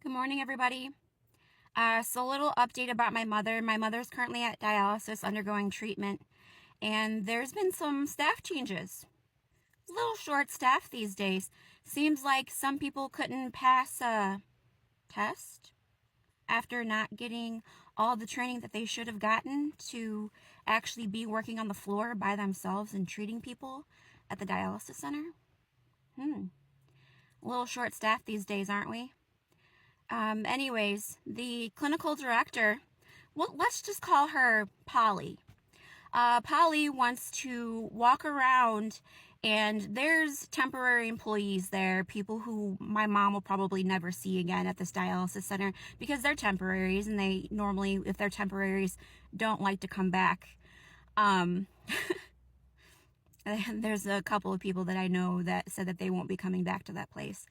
Good morning, everybody. So a little update about my mother. My mother's currently at dialysis undergoing treatment, and there's been some staff changes. A little short staff these days. Seems like some people couldn't pass a test after not getting all the training that they should have gotten to actually be working on the floor by themselves and treating people at the dialysis center. A little short staff these days, aren't we? Anyways, the clinical director, well, let's just call her Polly. Polly wants to walk around, and there's temporary employees there, people who my mom will probably never see again at this dialysis center because they're temporaries, and they normally, if they're temporaries, don't like to come back. There's a couple of people that I know that said that they won't be coming back to that place.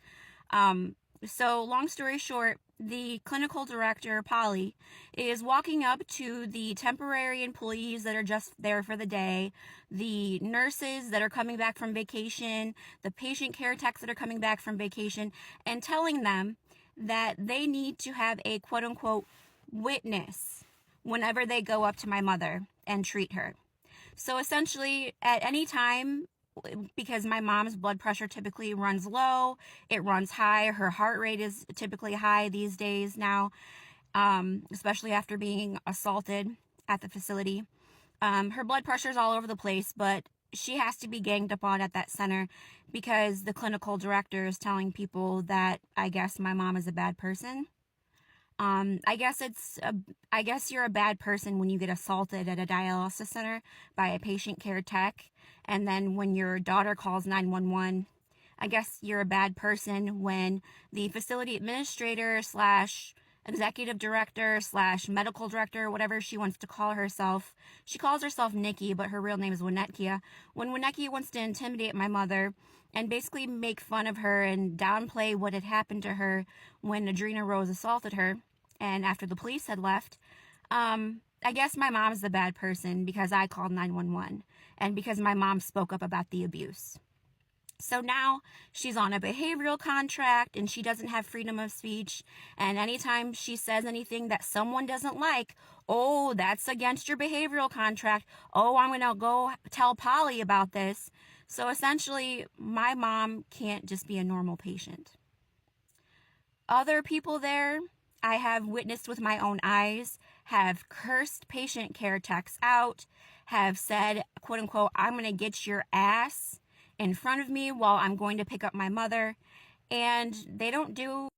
So long story short, the clinical director, Polly, is walking up to the temporary employees that are just there for the day, the nurses that are coming back from vacation, the patient care techs that are coming back from vacation, and telling them that they need to have a quote-unquote witness whenever they go up to my mother and treat her. So essentially, at any time, because my mom's blood pressure typically runs low, it runs high, her heart rate is typically high these days now, especially after being assaulted at the facility. Her blood pressure is all over the place, but she has to be ganged up on at that center because the clinical director is telling people that I guess my mom is a bad person. I guess you're a bad person when you get assaulted at a dialysis center by a patient care tech, and then when your daughter calls 911, I guess you're a bad person when the facility administrator / executive director / medical director, whatever she wants to call herself, she calls herself Nikki, but her real name is Winnetka. When Winnetka wants to intimidate my mother and basically make fun of her and downplay what had happened to her when Adrena Rose assaulted her and after the police had left, I guess my mom's the bad person because I called 911 and because my mom spoke up about the abuse. So now she's on a behavioral contract and she doesn't have freedom of speech. And anytime she says anything that someone doesn't like, oh, that's against your behavioral contract. Oh, I'm going to go tell Polly about this. So essentially, my mom can't just be a normal patient. Other people there, I have witnessed with my own eyes, have cursed patient care techs out, have said, quote unquote, I'm going to get your ass in front of me while I'm going to pick up my mother. And they don't do